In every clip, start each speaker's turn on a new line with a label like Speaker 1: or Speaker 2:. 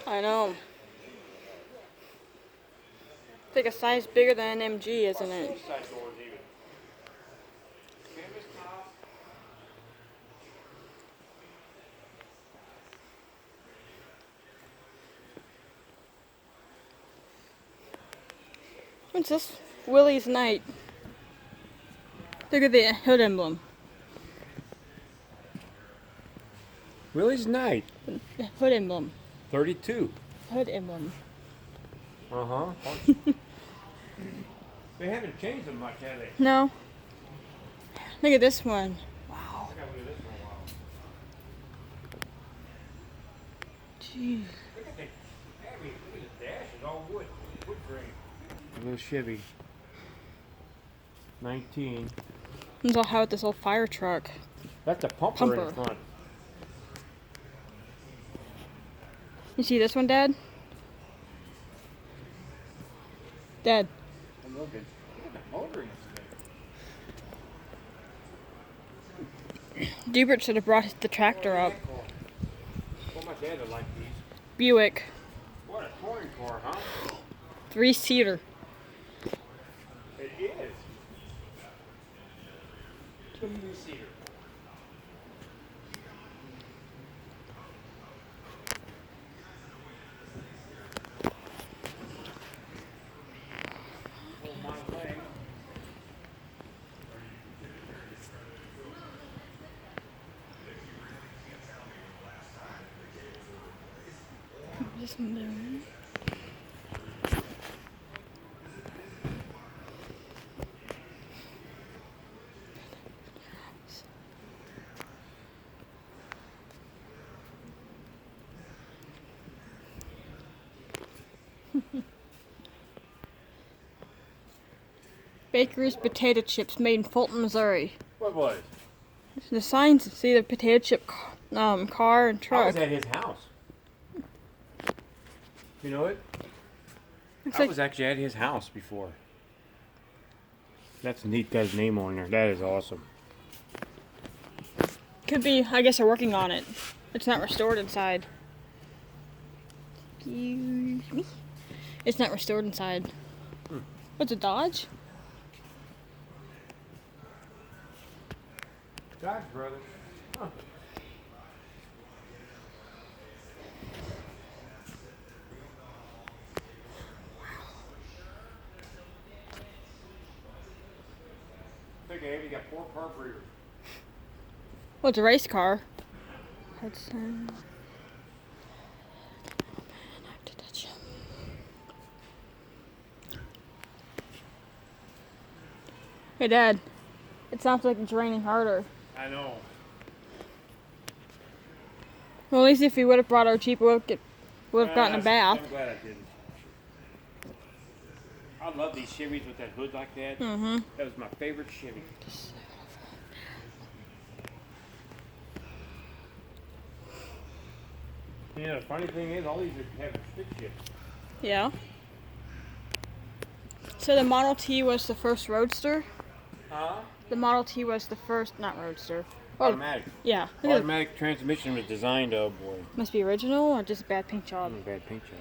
Speaker 1: I know. It's like a size bigger than an MG, isn't it? What's this? Willie's Night. Look at the hood emblem.
Speaker 2: Willie's Night.
Speaker 1: The hood emblem.
Speaker 2: 32.
Speaker 1: Hood emblem.
Speaker 2: Uh-huh. They haven't changed them much, have they?
Speaker 1: No. Look at this one.
Speaker 2: Wow. I gotta look at this for a while.
Speaker 1: Jeez.
Speaker 2: Look at the dash. It's all wood. Wood frame. A little Chevy. 19.
Speaker 1: It's all how with this old fire truck.
Speaker 2: That's a pumper in the front.
Speaker 1: You see this one, Dad? Dad.
Speaker 2: I'm looking. Look at the motor in this thing.
Speaker 1: Dubert should have brought the tractor up.
Speaker 2: Well, my dad would like these.
Speaker 1: Buick.
Speaker 2: What a touring car, huh?
Speaker 1: 3-seater.
Speaker 2: It is. 2-seater.
Speaker 1: This one there. Baker's potato chips made in Fulton, Missouri.
Speaker 2: What was?
Speaker 1: The signs see the potato chip car and
Speaker 2: I
Speaker 1: truck.
Speaker 2: was at his house. You know it? I was actually at his house before. That's neat. Got his name on there. That is awesome.
Speaker 1: Could be, I guess they're working on it. It's not restored inside. Excuse me. It's not restored inside. What's a Dodge?
Speaker 2: Dodge Brothers. Huh. Look at him, he got 4-car breeder.
Speaker 1: Well, it's a race car. Hudson. Hey, Dad. It sounds like it's raining harder.
Speaker 2: I know.
Speaker 1: Well, at least if we would have brought our Jeep, we would have gotten a bath.
Speaker 2: I'm glad I didn't. I love these Chevys with that hood like that.
Speaker 1: Mm-hmm.
Speaker 2: That was my favorite Chevy. You know, the funny thing is, all these have stick shifts.
Speaker 1: Yeah. So the Model T was the first roadster?
Speaker 2: Huh?
Speaker 1: The Model T was the first, not roadster. Oh,
Speaker 2: Automatic.
Speaker 1: yeah.
Speaker 2: Automatic transmission was designed, oh boy.
Speaker 1: Must be original or just a bad paint job?
Speaker 2: Bad paint job.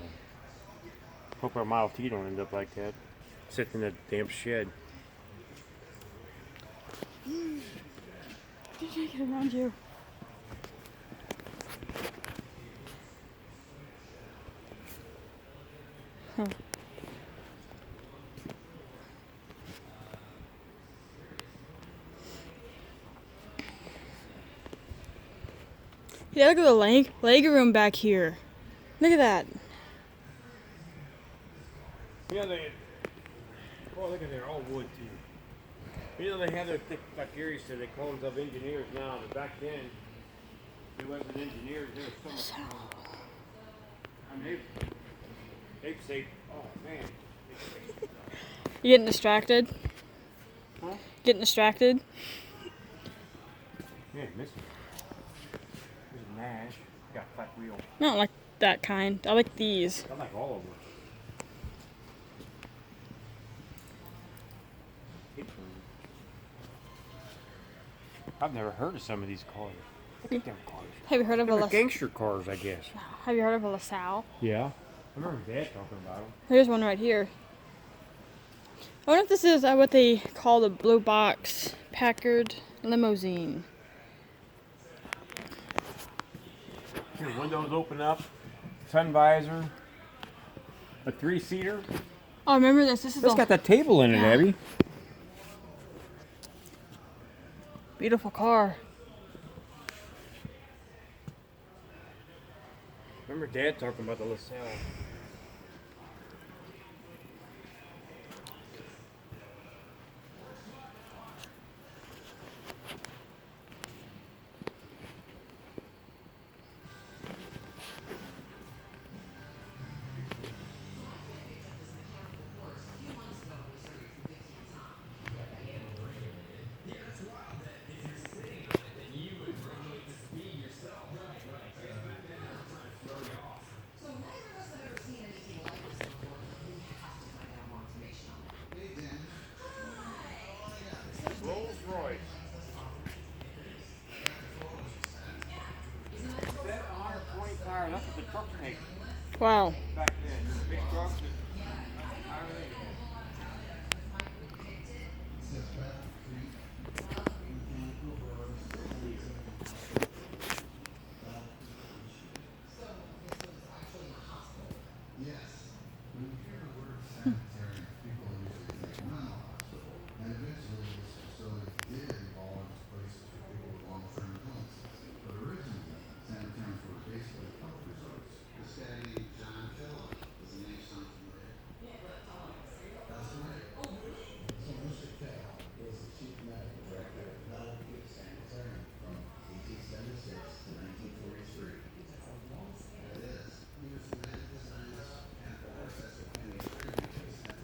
Speaker 2: Hope our Model T don't end up like that. Sitting in that damn shed.
Speaker 1: Did you get around you? Huh. Yeah, look at the leg room back here. Look at that.
Speaker 2: Yeah, look at there, all wood too. You know, they have their thick, like Gary said, they call themselves engineers now, but back then, they wasn't engineers, they were so much. I mean, they'd say, oh man.
Speaker 1: You getting distracted?
Speaker 2: Huh?
Speaker 1: Getting distracted?
Speaker 2: Yeah, missing. There's a Nash, got flat wheel.
Speaker 1: I don't like that kind. I like these.
Speaker 2: I like all of them. I've never heard of some of these cars. Look at them cars.
Speaker 1: Have you heard of
Speaker 2: They're gangster cars, I guess.
Speaker 1: Have you heard of a LaSalle?
Speaker 2: Yeah. I remember Dad talking about them.
Speaker 1: There's one right here. I wonder if this is what they call the blue box Packard limousine.
Speaker 2: Here, windows open up, sun visor, a 3-seater.
Speaker 1: Oh, remember this? This is
Speaker 2: It's got that table in it,
Speaker 1: Yeah.
Speaker 2: Abby.
Speaker 1: beautiful car.
Speaker 2: Remember Dad talking about the LaSalle. Rolls Royce. That 125, that's what the trucks take
Speaker 1: Wow.
Speaker 2: back then. Big trucks.